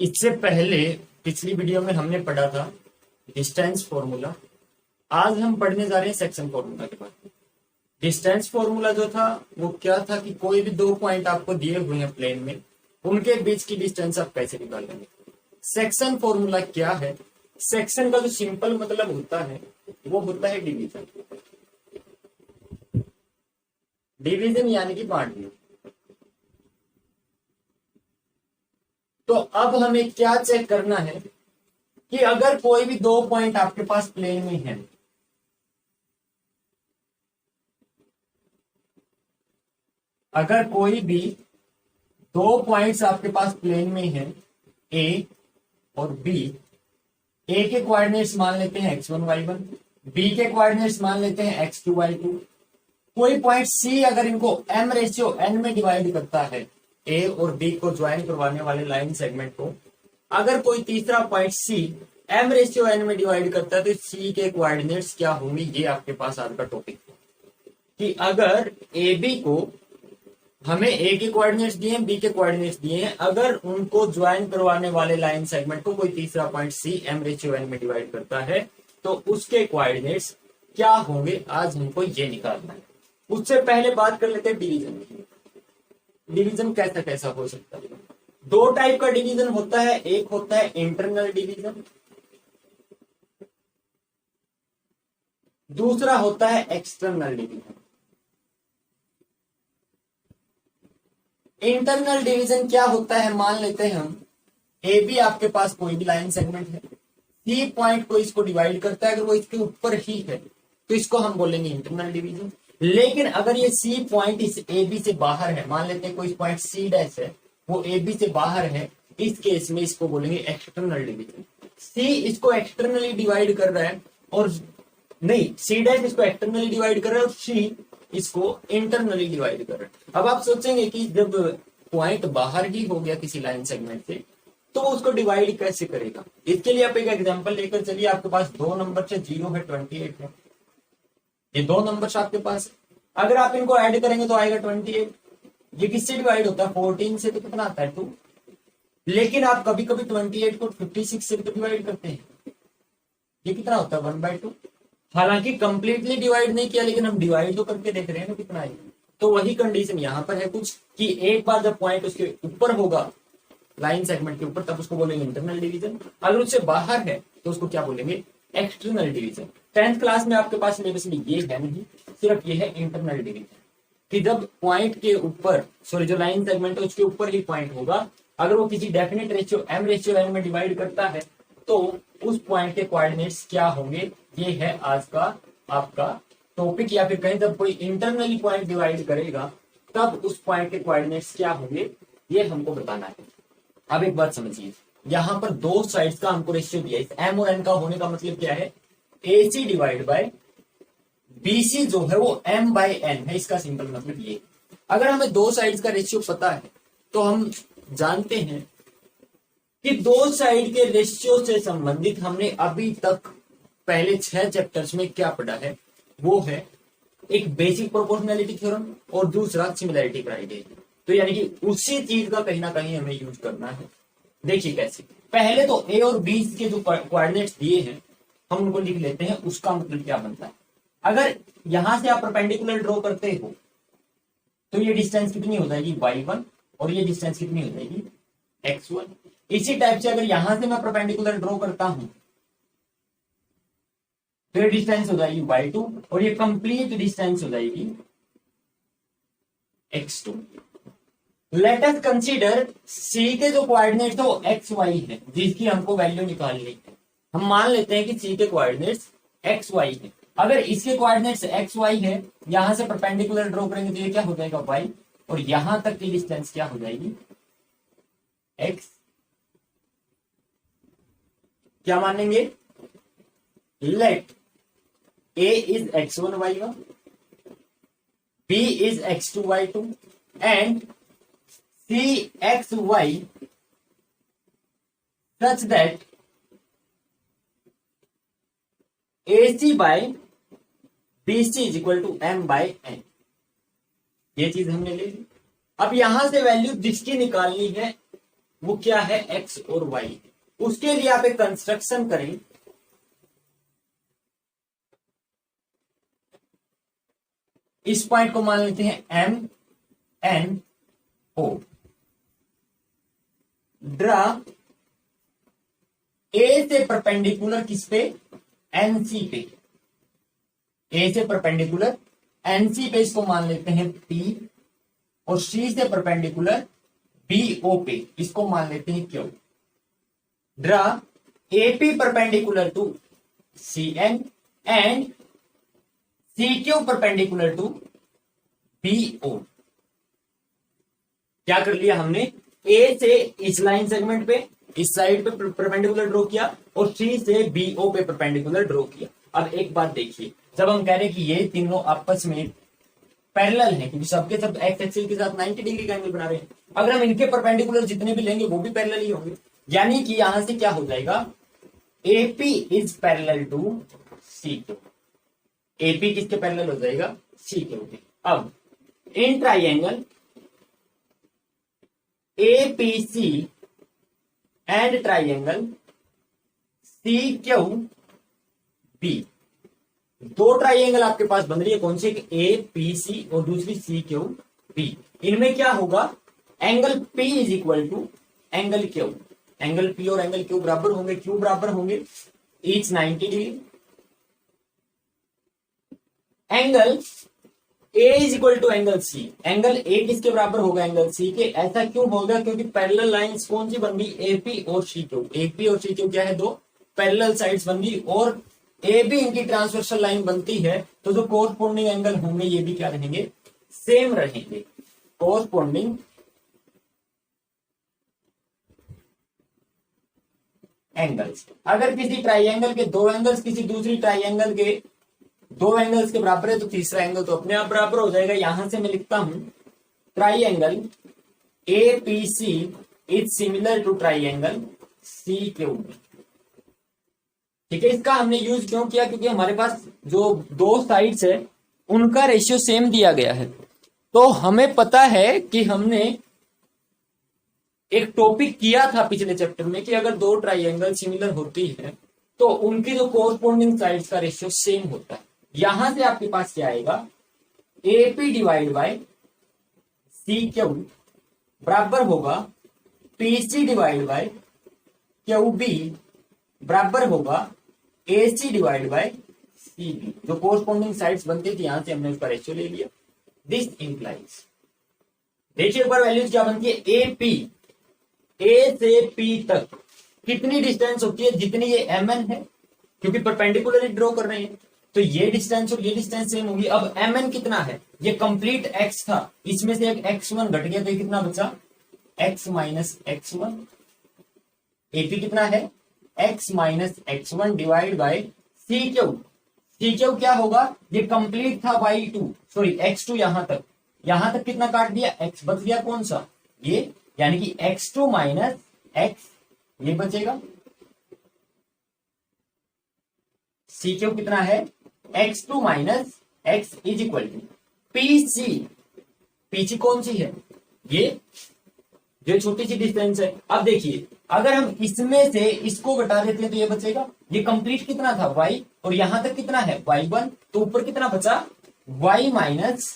इससे पहले पिछली वीडियो में हमने पढ़ा था डिस्टेंस फॉर्मूला। आज हम पढ़ने जा रहे हैं सेक्शन फॉर्मूला के बारे में। डिस्टेंस फॉर्मूला जो था वो क्या था कि कोई भी दो पॉइंट आपको दिए हुए हैं प्लेन में, उनके बीच की डिस्टेंस आप कैसे निकालेंगे। सेक्शन फॉर्मूला क्या है? सेक्शन का जो सिंपल मतलब होता है वो होता है डिवीजन। डिवीजन यानी कि बांटना। तो अब हमें क्या चेक करना है कि अगर कोई भी दो पॉइंट आपके पास प्लेन में है, अगर कोई भी दो पॉइंट्स आपके पास प्लेन में है ए और बी, ए के कोऑर्डिनेट्स मान लेते हैं x1 y1, बी के कोऑर्डिनेट्स मान लेते हैं x2 y2। कोई पॉइंट सी अगर इनको m/n में डिवाइड करता है, ए और बी को ज्वाइन करवाने वाले लाइन सेगमेंट को, अगर कोई तीसरा पॉइंट सी m/n में डिवाइड करता है तो सी के कोऑर्डिनेट्स क्या होंगे, ये आपके पास आज का टॉपिक है। कि अगर ए बी को हमें ए के कोऑर्डिनेट्स दिए हैं, बी के कोऑर्डिनेट्स दिए हैं, अगर उनको ज्वाइन करवाने वाले लाइन सेगमेंट को कोई तीसरा पॉइंट सी m/n में डिवाइड करता है तो उसके कोऑर्डिनेट्स क्या होंगे, आज हमको ये निकालना है। उससे पहले बात कर लेते हैं डिवीजन की। डिवीजन कैसा कैसा हो सकता है? दो टाइप का डिवीजन होता है, एक होता है इंटरनल डिवीजन, दूसरा होता है एक्सटर्नल डिवीजन। इंटरनल डिवीजन क्या होता है? मान लेते हैं हम ए बी आपके पास कोई भी लाइन सेगमेंट है, सी पॉइंट को इसको डिवाइड करता है, अगर वो इसके ऊपर ही है तो इसको हम बोलेंगे इंटरनल डिवीजन। लेकिन अगर ये सी पॉइंट इस ए बी से बाहर है, मान लेते हैं कोई पॉइंट सी डैश है, वो ए बी से बाहर है, इस केस में इसको बोलेंगे एक्सटर्नल डिवीजन। सी इसको एक्सटर्नली डिवाइड कर रहा है और नहीं, सी डैश इसको एक्सटर्नली डिवाइड कर रहा है और सी इसको इंटरनली डिवाइड कर रहा है। अब आप सोचेंगे कि जब पॉइंट बाहर ही हो गया किसी लाइन सेगमेंट से तो उसको डिवाइड कैसे करेगा? इसके लिए आप एक एग्जांपल लेकर चलिए। आपके पास दो नंबर से 0 है, 28 है, ये दो नंबर्स आपके पास। अगर आप इनको ऐड करेंगे तो आएगा 28। ये किससे डिवाइड होता है? 14 से। तो कितना आता है? 2। लेकिन आप कभी कभी 28 को 56 से तो डिवाइड करते हैं, ये कितना होता है? 1/2। हालांकि कंप्लीटली डिवाइड नहीं किया, लेकिन हम डिवाइड तो करके देख रहे हैं ना कितना है। तो वही कंडीशन यहाँ पर है कुछ कि एक बार जब पॉइंट उसके ऊपर होगा लाइन सेगमेंट के ऊपर, तब उसको बोलेंगे इंटरनल डिवीजन। अगर उससे बाहर है तो उसको क्या बोलेंगे? External division. 10th क्लास में आपके पास सिलेबस में ये है नहीं, सिर्फ ये है इंटरनल डिवीजन। कि जब पॉइंट के ऊपर, सॉरी, जो लाइन सेगमेंट है उसके ऊपर ही पॉइंट होगा, अगर वो किसी डेफिनेट रेशियो m/n में डिवाइड करता है तो उस पॉइंट के कोऑर्डिनेट्स क्या होंगे, ये है आज का आपका टॉपिक। या फिर कहीं जब कोई इंटरनली पॉइंट डिवाइड करेगा तब उस पॉइंट के कोऑर्डिनेट्स क्या होंगे, ये हमको बताना है। अब एक बात समझिए, यहां पर दो साइड्स का हमको रेशियो दिया है। इस m और n का होने का मतलब क्या है? AC डिवाइड बाय BC जो है वो m/n है, इसका सिंपल मतलब ये। अगर हमें दो साइड्स का रेशियो पता है तो हम जानते हैं कि दो साइड के रेशियो से संबंधित हमने अभी तक पहले 6 चैप्टर्स में क्या पढ़ा है, वो है एक बेसिक प्रोपोर्शनैलिटी थ्योरम और दूसरा सिमिलैरिटी क्राइटेरिया। तो यानी कि उसी चीज का कहीं ना कहीं हमें यूज करना है। देखिए कैसे। पहले तो ए और बी के जो कोऑर्डिनेट्स दिए हैं हम उनको लिख लेते हैं। उसका मतलब क्या बनता है? अगर यहां से आप परपेंडिकुलर ड्रॉ करते हो तो ये डिस्टेंस कितनी हो जाएगी? y1, और ये डिस्टेंस कितनी हो जाएगी? x1। इसी टाइप से अगर यहां से मैं परपेंडिकुलर ड्रॉ करता हूं तो ये डिस्टेंस हो जाएगी y2 और ये कंप्लीट डिस्टेंस हो जाएगी x2। लेट अस कंसीडर सी के जो कोऑर्डिनेट्स है वो xy है, जिसकी हमको वैल्यू निकालनी है। हम मान लेते हैं कि सी के कोऑर्डिनेट्स xy है। अगर इसके कोऑर्डिनेट्स xy है, यहां से परपेंडिकुलर ड्रॉ करेंगे तो ये क्या हो जाएगा? y, और यहां तक की डिस्टेंस क्या हो जाएगी? x। क्या मानेंगे? Let a is x1 y1, b is x2 y2 and c x y such that AC by BC is equal to m/n। ये चीज हमने ले ली। अब यहां से वैल्यू जिसकी निकालनी है वो क्या है, एक्स और वाई। उसके लिए आप एक कंस्ट्रक्शन करें, इस पॉइंट को मान लेते हैं M N O. Draw A से परपेंडिकुलर किस पे, एनसी पे। ए से परपेंडिकुलर एनसी पे इसको मान लेते हैं पी, और सी से परपेंडिकुलर बीओ पे इसको मान लेते हैं Q. Draw AP perpendicular to C N and C Q perpendicular to BO. क्या कर लिया हमने, ए से इस लाइन सेगमेंट पे इस साइड पे परपेंडिकुलर ड्रॉ किया, और सी से बीओ पे परपेंडिकुलर ड्रॉ किया। अब एक बात देखिए, जब हम कह रहे हैं कि ये तीनों आपस में पैरेलल हैं, क्योंकि सबके सब एक्स एक्सिस के साथ 90 डिग्री का एंगल बना रहे हैं, अगर हम इनके परपेंडिकुलर जितने भी लेंगे वो भी पैरेलल ही होंगे। यानी कि यहां से क्या हो जाएगा, AP is parallel to C Q. AP किसके पैरेलल हो जाएगा, सी क्यू के। अब in triangle APC and triangle C Q B, दो ट्राइंगल आपके पास बन रही है, कौन सी, ए पी सी और दूसरी सी क्यू बी। इनमें क्या होगा, angle P is equal to angle Q. Angle P और एंगल क्यू बराबर होंगे, क्यू बराबर होंगे each 90 degree. Angle A is equal to angle C, angle A किसके बराबर होगा, एंगल सी के। ऐसा क्यों होगा, क्योंकि पैरेलल लाइंस कौन सी बन गई, एपी और सी क्यू। एपी और सी क्यू क्या है, दो पैरेलल साइड्स बन गई, और ए बी इनकी ट्रांसवर्सल लाइन बनती है, तो जो कोरस्पोंडिंग एंगल होंगे ये भी क्या रहेंगे, सेम रहेंगे। कोरस्पोंडिंग एंगल्स, अगर किसी ट्राइंगल के दो एंगल्स किसी दूसरी ट्राइंगल के दो एंगल्स के बराबर है, तो तीसरा एंगल तो अपने आप बराबर हो जाएगा। यहां से मैं लिखता हूं triangle A P C is similar to triangle C Q. ठीक है, इसका हमने यूज क्यों किया, क्योंकि हमारे पास जो दो साइड्स है उनका रेशियो सेम दिया गया है। तो हमें पता है कि हमने एक टॉपिक किया था पिछले चैप्टर में कि अगर दो ट्राइंगल सिमिलर होती है तो उनकी जो कोरस्पोंडिंग साइड्स का रेशियो सेम होता है। यहां से आपके पास क्या आएगा, AP divide by C Q बराबर होगा PC divide by Q B बराबर होगा AC divide by C B. जो कोरस्पोंडिंग साइड्स बनती थी, यहां से हमने उसका रेशियो ले लिया। दिस इंप्लाइज, देखिए एक बार वैल्यूज क्या बनती है, एपी, ए से पी तक कितनी डिस्टेंस होती है, जितनी ये एम एन है, क्योंकि परपेंडिकुलरली ड्रॉ कर रहे हैं तो ये डिस्टेंस और ये डिस्टेंस सेम होगी। अब एम एन कितना है, ये कंप्लीट एक्स था, इसमें से एक x1 घट गया तो ये कितना बचा, x माइनस x1। एपी कितना है, x minus x1 divide by C Q. C Q क्या होगा, ये कंप्लीट था y2 सॉरी x2, यहां तक कितना काट दिया, x बच गया कौन सा, ये, यानी कि x2 माइनस x, ये बचेगा। सी क्यू कितना है, x2 minus x is equal to PC. PC कौन सी है, ये जो छोटी सी डिस्टेंस है। अब देखिए अगर हम इसमें से इसको घटा देते हैं तो ये बचेगा, ये कंप्लीट कितना था y, और यहां तक कितना है y1, तो ऊपर कितना बचा y minus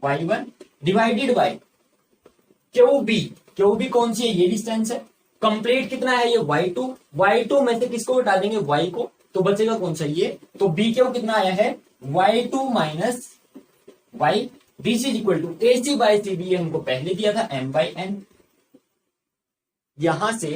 y1 divided by Q B कौन सी है, ये डिस्टेंस है। कंप्लीट कितना है ये y2 में से किसको घटा देंगे, y को, तो बचेगा कौन सा, ये। तो बी क्यू कितना आया है, y2 minus y। This is equal to A C by C B, हमको पहले दिया था m बाई n। यहां से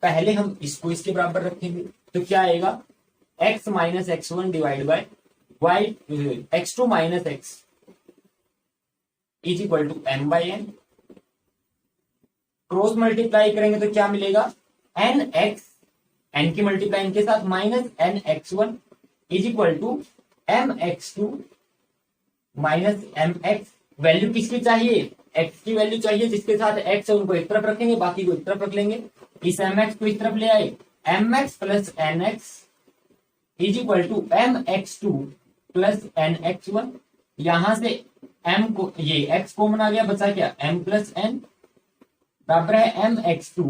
पहले हम इसको इसके बराबर रखेंगे तो क्या आएगा, x minus x1 divide by y, x2 minus x is equal to m by n। Cross multiply करेंगे तो क्या मिलेगा, nx, n की मल्टीप्लाई इनके साथ, minus nx1 is equal to mx2 minus mx। Value किसकी चाहिए, x की वैल्यू चाहिए, जिसके साथ x है उनको एक तरफ रखेंगे, बाकी को एक तरफ रख लेंगे। इस mx को इस तरफ ले आए, mx plus nx is equal to mx2 plus nx1। यहां से m को, ये x कॉमन आ गया, बचा क्या m प्लस n। बराबर है mx2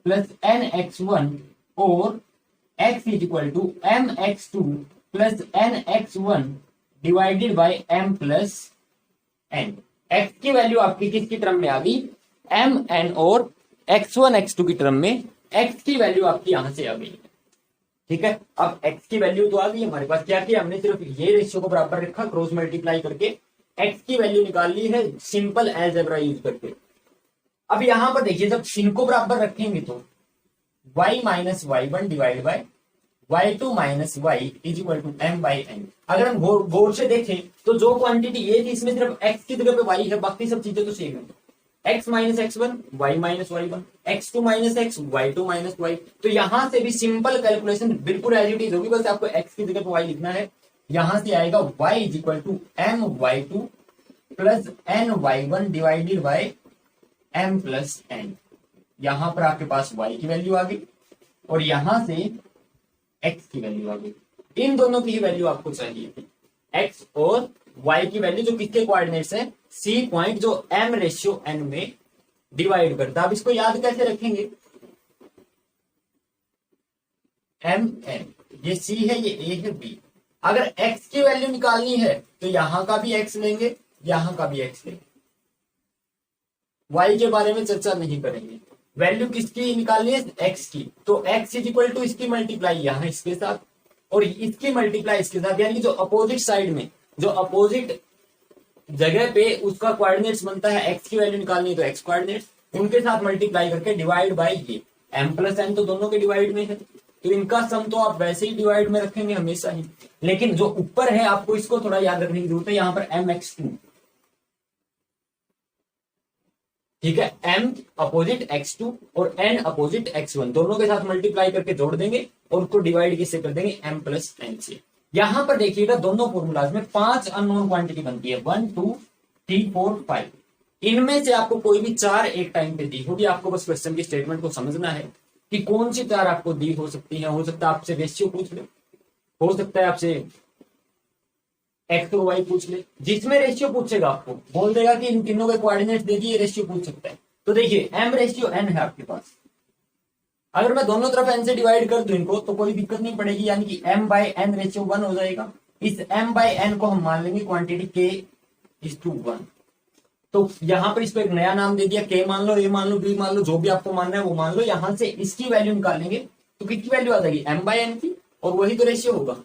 प्लस nx1 और x is equal to mx2 plus nx1 divided by m plus n। x की वैल्यू आपकी किसकी टर्म में आ गई, mn, और x1 x2 की टर्म में x की वैल्यू आपकी यहां से आ गई। ठीक है, अब x की वैल्यू तो आ गई हमारे पास, क्या किया हमने, सिर्फ ये रेशियो को बराबर रखा, क्रॉस मल्टीप्लाई करके x की वैल्यू निकाल ली है सिंपल अलजेब्रा यूज करके। अब यहां पर देखिए, जब इनको बराबर रखेंगे तो y minus y1 divide by y2 minus y is equal to m by n। अगर हम गौर से देखें तो जो क्वांटिटी ये थी इसमें सिर्फ x की जगह पे y है, बाकी सब चीजें तो सेम है। x minus x1 y minus y1, x2 minus x y2 minus y। तो यहां से भी सिंपल कैलकुलेशन बिल्कुल एज इट इज होगी, बस आपको x की जगह पे y लिखना है। यहां से आएगा y is equal to m y2 plus n y1 divided by m plus n। यहां पर आपके पास y की वैल्यू आ गई और यहां से x की वैल्यू आ गई। इन दोनों की ही वैल्यू आपको चाहिए, x और y की वैल्यू जो किसके कोऑर्डिनेट्स है, c पॉइंट जो m रेशियो n में डिवाइड करता है। अब इसको याद कैसे रखेंगे, m n, ये c है, ये a है, b। अगर x की वैल्यू निकालनी है तो यहां का भी x लेंगे, यहां का भी x लेंगे। y के बारे में चर्चा नहीं करेंगे, वैल्यू किसकी निकालनी है, x की। तो x इज इक्वल टू इसकी मल्टीप्लाई यहां इसके साथ और इसकी मल्टीप्लाई इसके साथ, यानी जो अपोजिट साइड में, जो अपोजिट जगह पे उसका कोऑर्डिनेट्स बनता है, x की वैल्यू निकालनी है तो x कोऑर्डिनेट्स, उनके साथ मल्टीप्लाई करके डिवाइड बाय ये m प्लस n, तो दोनों के डिवाइड में है, तो इनका सम तो आप वैसे ही डिवाइड में रखेंगे हमेशा ही। लेकिन जो ऊपर है आपको इसको थोड़ा याद रखने की जरूरत है, यहां पर mx2, ठीक है, m अपोजिट x2 और n अपोजिट x1, दोनों के साथ मल्टीप्लाई करके जोड़ देंगे और उसको डिवाइड किससे कर देंगे, m प्लस n से। यहां पर देखिएगा दोनों फॉर्मूलाज में 5 अननोन क्वांटिटी बनती है, 1 2 3 4 5। इनमें से आपको कोई भी 4 एक टाइम पे दी होगी, आपको बस क्वेश्चन की स्टेटमेंट को समझना है कि कौन सी 4 आपको दी हो सकती है। हो सकता है आपसे रेशियो पूछ ले, हो सकता है आपसे एक्स और वाई पूछ ले, जिसमें रेशियो पूछेगा आपको बोल देगा कि इन तीनों के कोऑर्डिनेट्स देखिए, रेशियो पूछ सकता है। तो देखिए m रेशियो n है आपके पास, अगर मैं दोनों तरफ n से डिवाइड कर दूं इनको तो कोई दिक्कत नहीं पड़ेगी, यानी कि m बाई n रेशियो 1 हो जाएगा। इस m बाई n को हम मान लेंगे क्वांटिटी k इज टू 1। तो यहां पर इसको एक नया नाम दे दिया, k मान लो, a मान लो, b मान लो, जो भी आपको मानना है वो मान लो। यहां से इसकी वैल्यू निकालेंगे तो कितनी वैल्यू आ जाएगी, m बाई n की, और वही तो रेशियो होगा।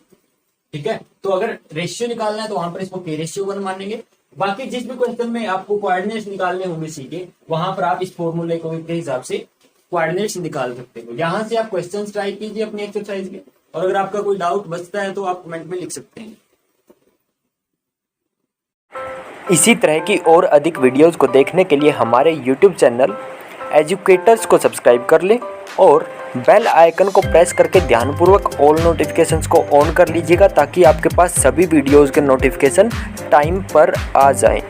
ठीक है, तो अगर रेशियो निकालना है तो वहां पर इसको k रेशियो 1 मानेंगे। बाकी जिस भी क्वेश्चन में आपको कोऑर्डिनेट्स निकालने होंगे सी के, वहां पर आप इस फॉर्मूले को के हिसाब से कोऑर्डिनेट्स निकाल सकते हो। यहां से आप क्वेश्चंस ट्राई कीजिए अपनी एक्सरसाइज के, और अगर आपका कोई डाउट बचता है तो आप कमेंट में लिख सकते हैं। इसी तरह की और अधिक वीडियोस को देखने के लिए हमारे YouTube चैनल एजुकेटर्स को सब्सक्राइब कर लें और बेल आइकन को प्रेस करके ध्यानपूर्वक ऑल नोटिफिकेशंस को ऑन कर लीजिएगा, ताकि आपके पास सभी वीडियोस के नोटिफिकेशन टाइम पर आ जाएं।